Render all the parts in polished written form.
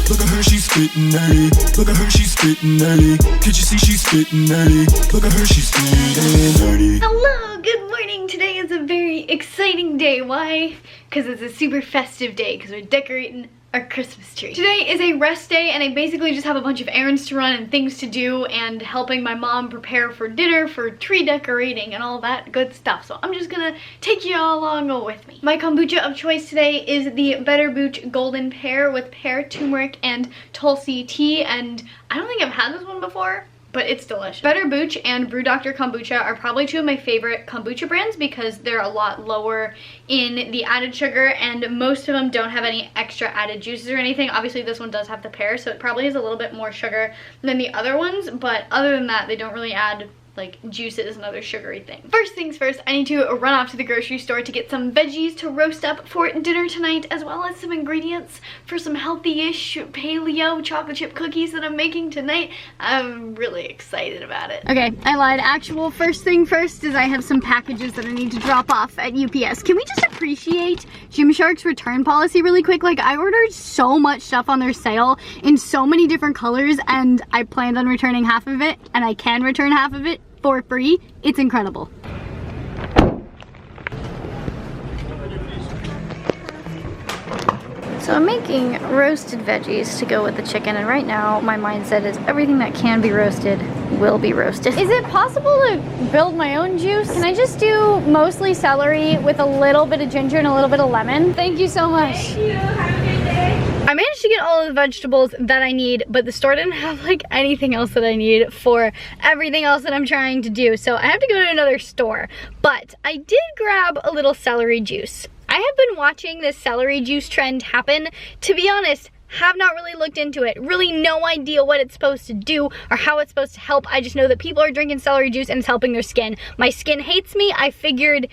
Look at her, she's spittin' nerdy. Look at her, she's spittin' nerdy. Can't you see she's spittin' nerdy? Look at her, she's spittin' nerdy. Hello, good morning. Today is a very exciting day. Why? Because it's a super festive day because we're decorating our Christmas tree. Today is a rest day and I basically just have a bunch of errands to run and things to do and helping my mom prepare for dinner, for tree decorating and all that good stuff. So I'm just gonna take you all along with me. My kombucha of choice today is the Better Booch Golden Pear with pear, turmeric, and tulsi tea, and I don't think I've had this one before, but it's delicious. Better Booch and Brew Dr. Kombucha are probably two of my favorite kombucha brands because they're a lot lower in the added sugar and most of them don't have any extra added juices or anything. Obviously this one does have the pear, so it probably has a little bit more sugar than the other ones, but other than that, they don't really add like juices and other sugary things. First things first, I need to run off to the grocery store to get some veggies to roast up for dinner tonight, as well as some ingredients for some healthy-ish paleo chocolate chip cookies that I'm making tonight. I'm really excited about it. Okay, I lied. Actual first thing first is I have some packages that I need to drop off at UPS. Can we just appreciate Gymshark's return policy really quick? Like, I ordered so much stuff on their sale in so many different colors and I planned on returning half of it, and I can return half of it for free. It's incredible. So I'm making roasted veggies to go with the chicken, and right now my mindset is everything that can be roasted will be roasted. Is it possible to build my own juice? Can I just do mostly celery with a little bit of ginger and a little bit of lemon? Thank you so much. Thank you. Have a good day. I managed to get all of the vegetables that I need, but the store didn't have like anything else that I need for everything else that I'm trying to do. So I have to go to another store, but I did grab a little celery juice. I have been watching this celery juice trend happen. To be honest, have not really looked into it. Really no idea what it's supposed to do or how it's supposed to help. I just know that people are drinking celery juice and it's helping their skin. My skin hates me. I figured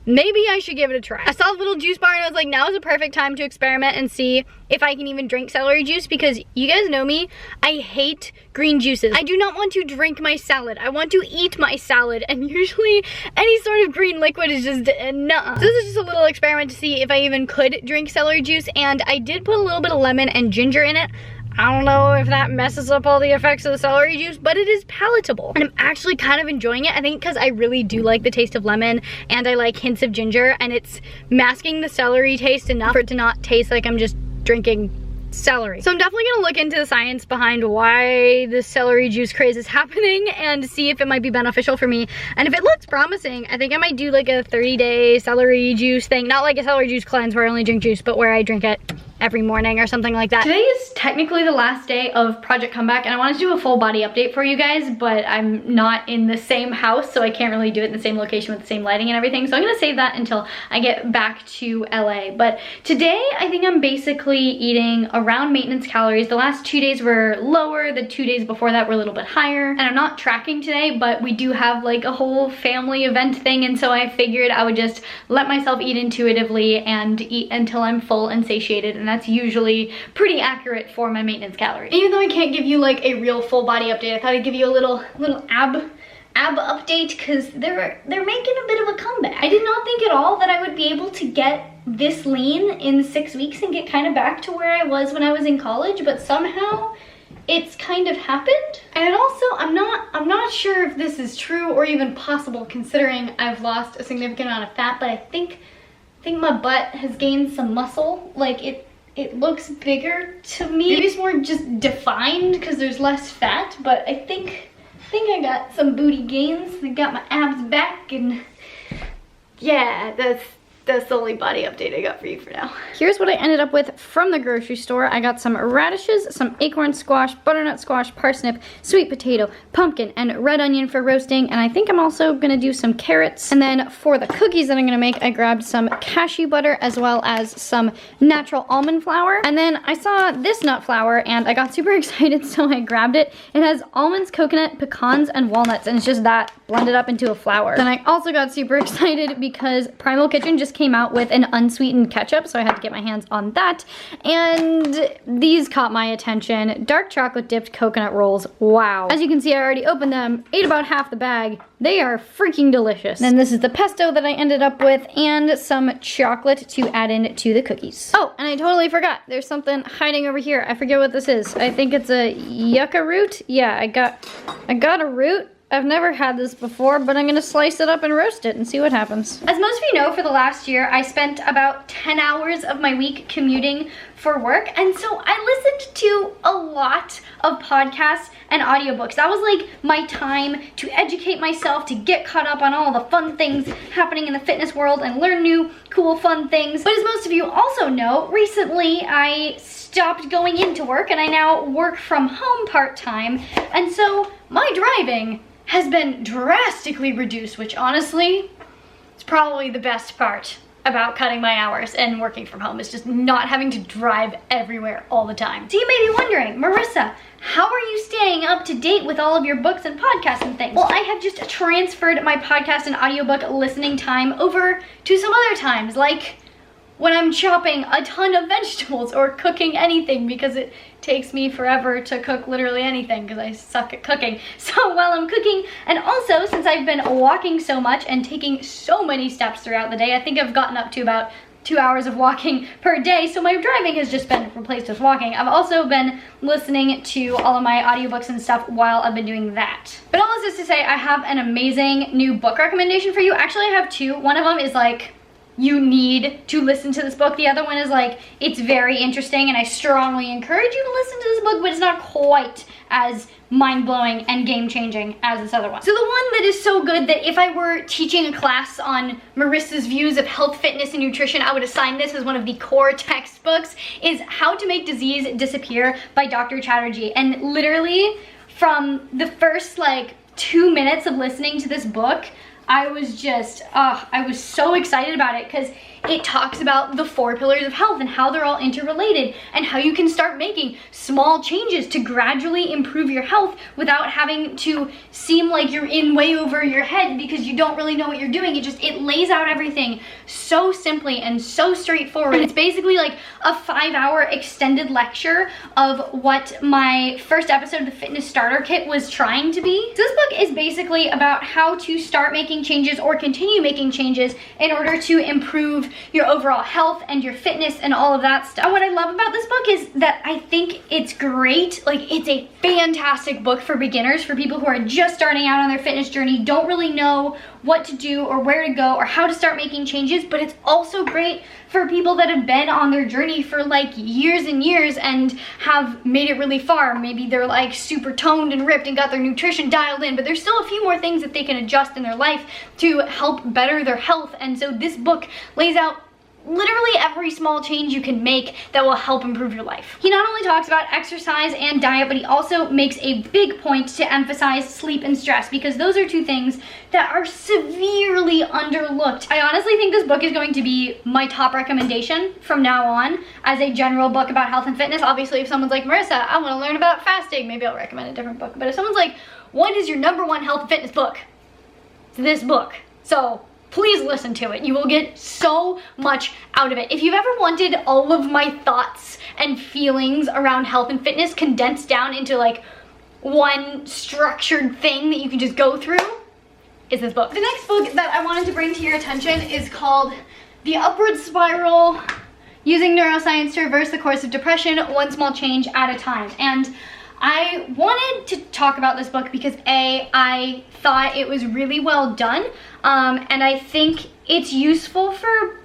maybe I should give it a try. I saw the little juice bar and I was like, now is a perfect time to experiment and see if I can even drink celery juice, because you guys know me, I hate green juices. I do not want to drink my salad. I want to eat my salad, and usually any sort of green liquid is just nuh-uh. So this is just a little experiment to see if I even could drink celery juice, and I did put a little bit of lemon and ginger in it. I don't know if that messes up all the effects of the celery juice, but it is palatable. And I'm actually kind of enjoying it, I think, because I really do like the taste of lemon and I like hints of ginger, and it's masking the celery taste enough for it to not taste like I'm just drinking celery. So I'm definitely gonna look into the science behind why the celery juice craze is happening and see if it might be beneficial for me. And if it looks promising, I think I might do like a 30-day celery juice thing. Not like a celery juice cleanse where I only drink juice, but where I drink it every morning or something like that. Today is technically the last day of Project Comeback, and I wanted to do a full body update for you guys, but I'm not in the same house, so I can't really do it in the same location with the same lighting and everything, so I'm gonna save that until I get back to LA. But today, I think I'm basically eating around maintenance calories. The last 2 days were lower, the 2 days before that were a little bit higher, and I'm not tracking today, but we do have like a whole family event thing, and so I figured I would just let myself eat intuitively and eat until I'm full and satiated, and that's usually pretty accurate for my maintenance calories. Even though I can't give you like a real full body update, I thought I'd give you a little ab update, because they're making a bit of a comeback. I did not think at all that I would be able to get this lean in 6 weeks and get kind of back to where I was when I was in college, but somehow it's kind of happened. And also, I'm not sure if this is true or even possible, considering I've lost a significant amount of fat, but I think my butt has gained some muscle. Like it looks bigger to me. Maybe it's more just defined because there's less fat, but I think I got some booty gains. I got my abs back, and yeah, that's the only body update I got for you for now. Here's what I ended up with from the grocery store. I got some radishes, some acorn squash, butternut squash, parsnip, sweet potato, pumpkin, and red onion for roasting, and I think I'm also gonna do some carrots. And then for the cookies that I'm gonna make, I grabbed some cashew butter as well as some natural almond flour. And then I saw this nut flour and I got super excited, so I grabbed it. It has almonds, coconut, pecans, and walnuts, and it's just that blend it up into a flour. Then I also got super excited because Primal Kitchen just came out with an unsweetened ketchup, so I had to get my hands on that. And these caught my attention. Dark chocolate dipped coconut rolls. Wow. As you can see, I already opened them, ate about half the bag. They are freaking delicious. Then this is the pesto that I ended up with and some chocolate to add in to the cookies. Oh, and I totally forgot. There's something hiding over here. I forget what this is. I think it's a yucca root. Yeah, I got a root. I've never had this before, but I'm gonna slice it up and roast it and see what happens. As most of you know, for the last year, I spent about 10 hours of my week commuting for work, and so I listened to a lot of podcasts and audiobooks. That was like my time to educate myself, to get caught up on all the fun things happening in the fitness world and learn new, cool, fun things. But as most of you also know, recently I stopped going into work and I now work from home part-time, and so my driving has been drastically reduced, which honestly is probably the best part about cutting my hours and working from home, is just not having to drive everywhere all the time. So you may be wondering, Marissa, how are you staying up to date with all of your books and podcasts and things? Well, I have just transferred my podcast and audiobook listening time over to some other times, like when I'm chopping a ton of vegetables or cooking anything, because it takes me forever to cook literally anything because I suck at cooking. So while I'm cooking, and also since I've been walking so much and taking so many steps throughout the day, I think I've gotten up to about 2 hours of walking per day, so my driving has just been replaced with walking. I've also been listening to all of my audiobooks and stuff while I've been doing that. But all this is to say, I have an amazing new book recommendation for you. Actually, I have two. One of them is like, you need to listen to this book. The other one is like, it's very interesting and I strongly encourage you to listen to this book, but it's not quite as mind-blowing and game-changing as this other one. So the one that is so good that if I were teaching a class on Marissa's views of health, fitness, and nutrition, I would assign this as one of the core textbooks, is How to Make Disease Disappear by Dr. Chatterjee. And literally from the first like 2 minutes of listening to this book, I was just, I was so excited about it because it talks about the 4 pillars of health and how they're all interrelated and how you can start making small changes to gradually improve your health without having to seem like you're in way over your head because you don't really know what you're doing. It lays out everything so simply and so straightforward. It's basically like a 5-hour extended lecture of what my first episode of the Fitness Starter Kit was trying to be. So this book is basically about how to start making changes or continue making changes in order to improve your overall health and your fitness and all of that stuff. And what I love about this book is that I think it's great. Like, it's a fantastic book for beginners, for people who are just starting out on their fitness journey, don't really know what to do or where to go or how to start making changes, but it's also great for people that have been on their journey for like years and years and have made it really far. Maybe they're like super toned and ripped and got their nutrition dialed in, but there's still a few more things that they can adjust in their life to help better their health. And so this book lays out literally every small change you can make that will help improve your life. He not only talks about exercise and diet, but he also makes a big point to emphasize sleep and stress, because those are 2 things that are severely underlooked. I honestly think this book is going to be my top recommendation from now on as a general book about health and fitness. Obviously, if someone's like, Marissa, I want to learn about fasting, maybe I'll recommend a different book. But if someone's like, what is your #1 health and fitness book? It's this book. So please listen to it. You will get so much out of it. If you've ever wanted all of my thoughts and feelings around health and fitness condensed down into like one structured thing that you can just go through, is this book. The next book that I wanted to bring to your attention is called The Upward Spiral: Using Neuroscience to Reverse the Course of Depression, One Small Change at a Time. And I wanted to talk about this book because A, I thought it was really well done, and I think it's useful for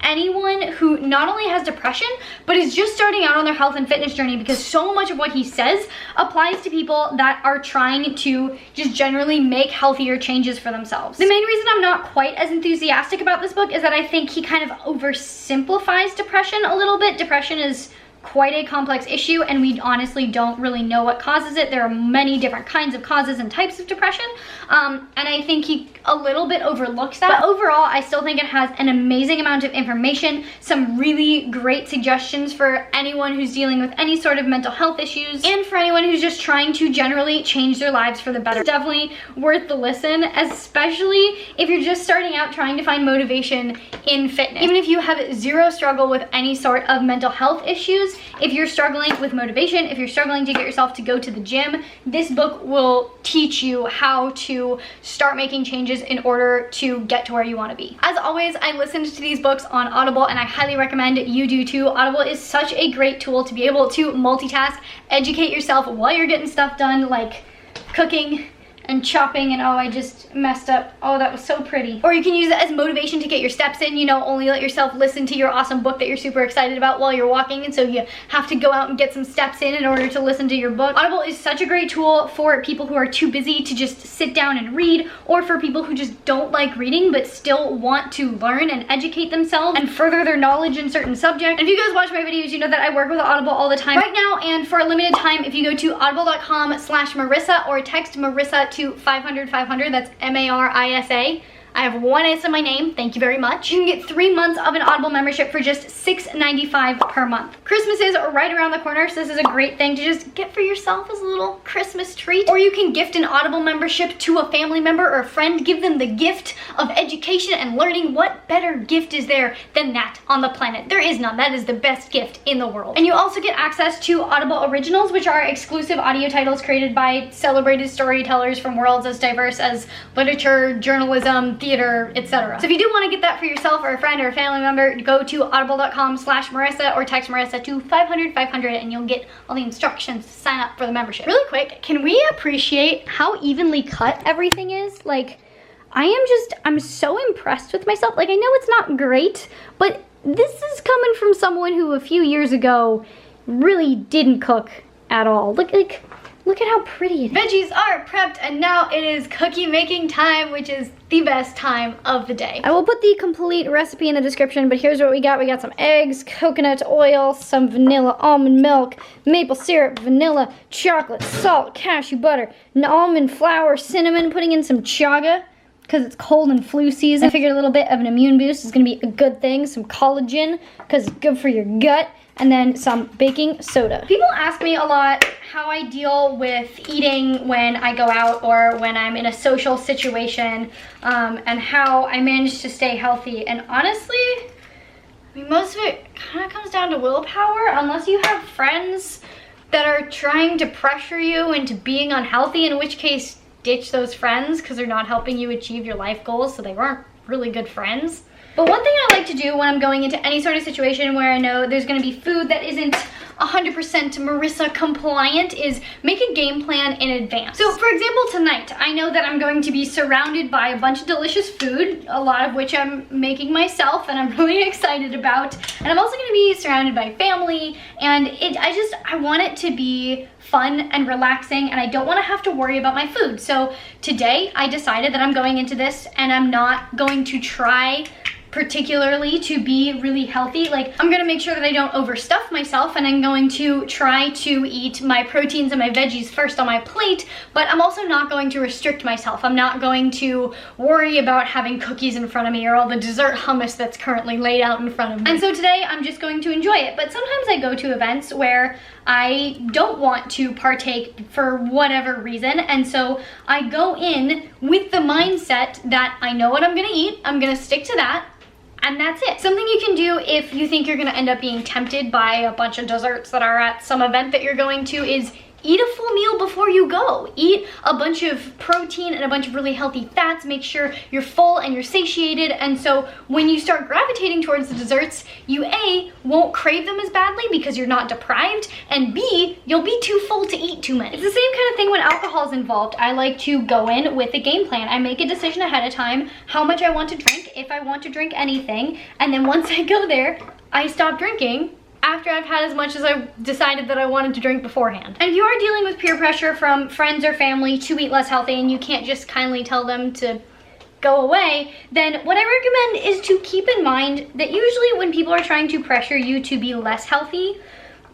anyone who not only has depression, but is just starting out on their health and fitness journey, because so much of what he says applies to people that are trying to just generally make healthier changes for themselves. The main reason I'm not quite as enthusiastic about this book is that I think he kind of oversimplifies depression a little bit. Depression is quite a complex issue, and we honestly don't really know what causes it. There are many different kinds of causes and types of depression, and I think he a little bit overlooks that. But overall, I still think it has an amazing amount of information, some really great suggestions for anyone who's dealing with any sort of mental health issues, and for anyone who's just trying to generally change their lives for the better. It's definitely worth the listen, especially if you're just starting out trying to find motivation in fitness. Even if you have zero struggle with any sort of mental health issues, if you're struggling with motivation, if you're struggling to get yourself to go to the gym, this book will teach you how to start making changes in order to get to where you want to be. As always, I listened to these books on Audible, and I highly recommend you do too. Audible is such a great tool to be able to multitask, educate yourself while you're getting stuff done, like cooking and chopping, and oh, I just messed up. Oh, that was so pretty. Or you can use it as motivation to get your steps in, you know, only let yourself listen to your awesome book that you're super excited about while you're walking, and so you have to go out and get some steps in order to listen to your book. Audible is such a great tool for people who are too busy to just sit down and read, or for people who just don't like reading but still want to learn and educate themselves and further their knowledge in certain subjects. And if you guys watch my videos, you know that I work with Audible all the time right now, and for a limited time, if you go to audible.com/Marissa or text Marissa to 500 500, that's MARISA. I have one S in my name, thank you very much. You can get 3 months of an Audible membership for just $6.95 per month. Christmas is right around the corner, so this is a great thing to just get for yourself as a little Christmas treat. Or you can gift an Audible membership to a family member or a friend. Give them the gift of education and learning. What better gift is there than that on the planet? There is none. That is the best gift in the world. And you also get access to Audible Originals, which are exclusive audio titles created by celebrated storytellers from worlds as diverse as literature, journalism, theater, etc. So if you do want to get that for yourself or a friend or a family member, go to audible.com/Marissa or text Marissa to 500 500 and you'll get all the instructions to sign up for the membership. Really quick, can we appreciate how evenly cut everything is? Like, I'm so impressed with myself. Like, I know it's not great, but this is coming from someone who a few years ago really didn't cook at all. Look at how pretty it is. Veggies are prepped, and now it is cookie making time, which is the best time of the day. I will put the complete recipe in the description, but here's what we got. We got some eggs, coconut oil, some vanilla, almond milk, maple syrup, vanilla, chocolate, salt, cashew butter, almond flour, cinnamon, putting in some chaga because it's cold and flu season. I figured a little bit of an immune boost is gonna be a good thing. Some collagen, because it's good for your gut. And then some baking soda. People ask me a lot how I deal with eating when I go out or when I'm in a social situation, and how I manage to stay healthy. And honestly, I mean, most of it kind of comes down to willpower, unless you have friends that are trying to pressure you into being unhealthy, in which case ditch those friends because they're not helping you achieve your life goals, so they weren't really good friends. But one thing I like to do when I'm going into any sort of situation where I know there's going to be food that isn't 100% Marissa compliant is make a game plan in advance. So for example, tonight, I know that I'm going to be surrounded by a bunch of delicious food, a lot of which I'm making myself and I'm really excited about. And I'm also going to be surrounded by family, and I want it to be fun and relaxing, and I don't want to have to worry about my food. So today I decided that I'm going into this and I'm not going to try particularly to be really healthy. Like, I'm gonna make sure that I don't overstuff myself, and I'm going to try to eat my proteins and my veggies first on my plate, but I'm also not going to restrict myself. I'm not going to worry about having cookies in front of me or all the dessert hummus that's currently laid out in front of me. And so today I'm just going to enjoy it. But sometimes I go to events where I don't want to partake for whatever reason, and so I go in with the mindset that I know what I'm gonna eat, I'm gonna stick to that, and that's it. Something you can do if you think you're gonna end up being tempted by a bunch of desserts that are at some event that you're going to is eat a full meal before you go. Eat a bunch of protein and a bunch of really healthy fats. Make sure you're full and you're satiated, and so when you start gravitating towards the desserts, you A, won't crave them as badly because you're not deprived, and B, you'll be too full to eat too many. It's the same kind of thing when alcohol's involved. I like to go in with a game plan. I make a decision ahead of time how much I want to drink, if I want to drink anything, and then once I go there, I stop drinking after I've had as much as I decided that I wanted to drink beforehand. And if you are dealing with peer pressure from friends or family to eat less healthy and you can't just kindly tell them to go away, then what I recommend is to keep in mind that usually when people are trying to pressure you to be less healthy,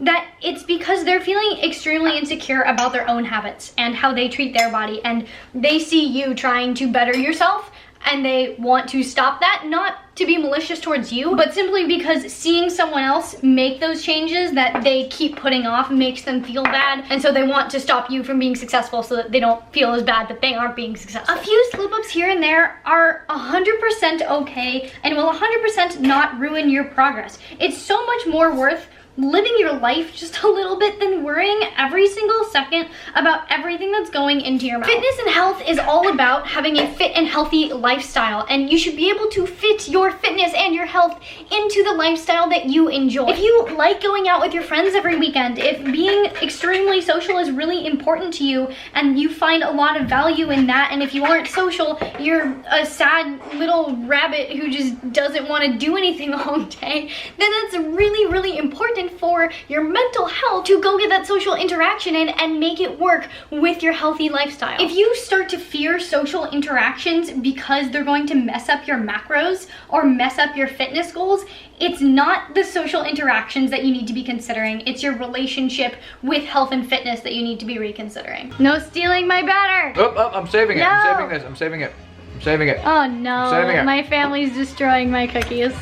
that it's because they're feeling extremely insecure about their own habits and how they treat their body, and they see you trying to better yourself and they want to stop that, not to be malicious towards you, but simply because seeing someone else make those changes that they keep putting off makes them feel bad, and so they want to stop you from being successful so that they don't feel as bad that they aren't being successful. A few slip-ups here and there are 100% okay and will 100% not ruin your progress. It's so much more worth living your life just a little bit than worrying every single second about everything that's going into your mouth. Fitness and health is all about having a fit and healthy lifestyle, and you should be able to fit your fitness and your health into the lifestyle that you enjoy. If you like going out with your friends every weekend, if being extremely social is really important to you and you find a lot of value in that, and if you aren't social, you're a sad little rabbit who just doesn't want to do anything all day, then that's really, really important for your mental health to go get that social interaction in and make it work with your healthy lifestyle. If you start to fear social interactions because they're going to mess up your macros or mess up your fitness goals, it's not the social interactions that you need to be considering. It's your relationship with health and fitness that you need to be reconsidering. No stealing my batter. Oh, I'm saving it. No. I'm saving this. I'm saving it. I'm saving it. Oh no, saving it. My family's destroying my cookies.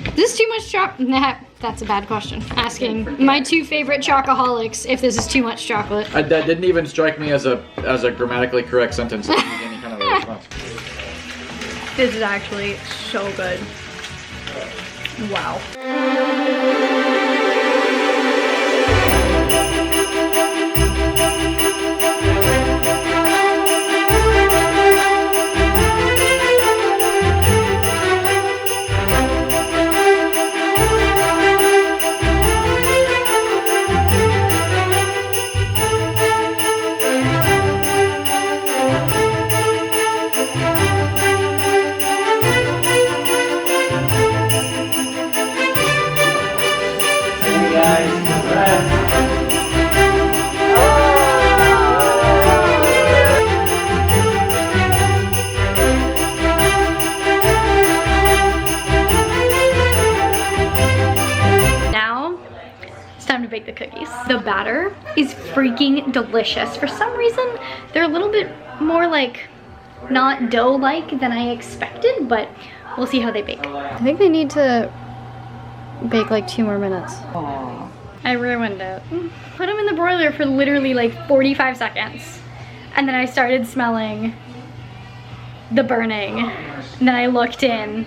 Is this too much chocolate? Nah, that's a bad question. Asking my two favorite chocoholics if this is too much chocolate. That didn't even strike me as a grammatically correct sentence. That didn't get any kind of a response. This is actually so good. Wow. The cookies. The batter is freaking delicious. For some reason, they're a little bit more like not dough-like than I expected, but we'll see how they bake. I think they need to bake like 2 more minutes. Aww. I ruined it. Put them in the broiler for literally like 45 seconds. And then I started smelling the burning. And then I looked in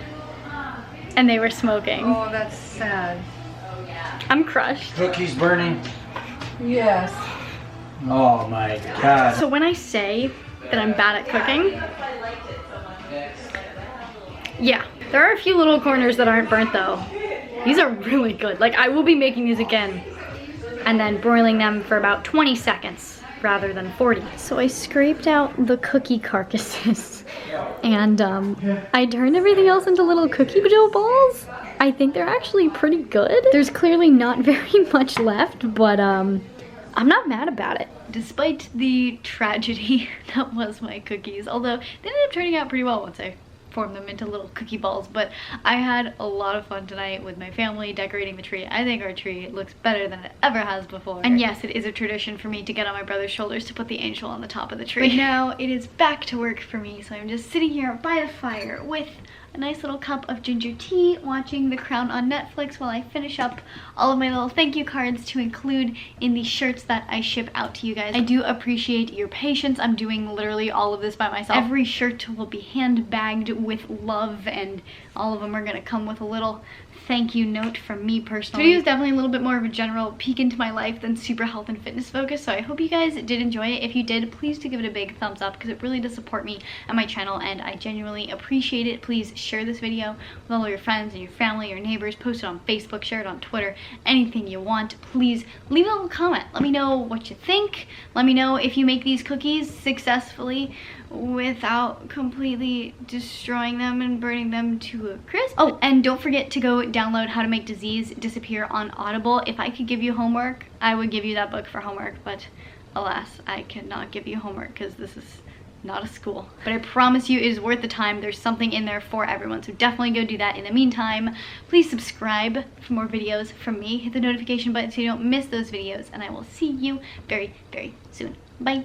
and they were smoking. Oh, that's sad. I'm crushed. Cookies burning. Yes. Oh my god. So when I say that I'm bad at cooking, yeah, there are a few little corners that aren't burnt though. These are really good. Like, I will be making these again and then broiling them for about 20 seconds rather than 40. So I scraped out the cookie carcasses and I turned everything else into little cookie dough balls. I think they're actually pretty good. There's clearly not very much left, but I'm not mad about it. Despite the tragedy that was my cookies, although they ended up turning out pretty well once I formed them into little cookie balls, but I had a lot of fun tonight with my family decorating the tree. I think our tree looks better than it ever has before. And yes, it is a tradition for me to get on my brother's shoulders to put the angel on the top of the tree. But now it is back to work for me, so I'm just sitting here by the fire with a nice little cup of ginger tea, watching The Crown on Netflix while I finish up all of my little thank you cards to include in the shirts that I ship out to you guys. I do appreciate your patience. I'm doing literally all of this by myself. Every shirt will be hand bagged with love, and all of them are gonna come with a little thank you note from me personally. This video is definitely a little bit more of a general peek into my life than super health and fitness focused, so I hope you guys did enjoy it. If you did, please do give it a big thumbs up because it really does support me and my channel, and I genuinely appreciate it. Please share this video with all of your friends and your family, your neighbors, post it on Facebook, share it on Twitter, anything you want. Please leave a little comment. Let me know what you think. Let me know if you make these cookies successfully without completely destroying them and burning them to a crisp. Oh, and don't forget to go download How to Make Disease Disappear on Audible. If I could give you homework, I would give you that book for homework, but alas, I cannot give you homework because this is not a school. But I promise you it is worth the time. There's something in there for everyone, so definitely go do that. In the meantime, please subscribe for more videos from me. Hit the notification button so you don't miss those videos, and I will see you very, very soon. Bye.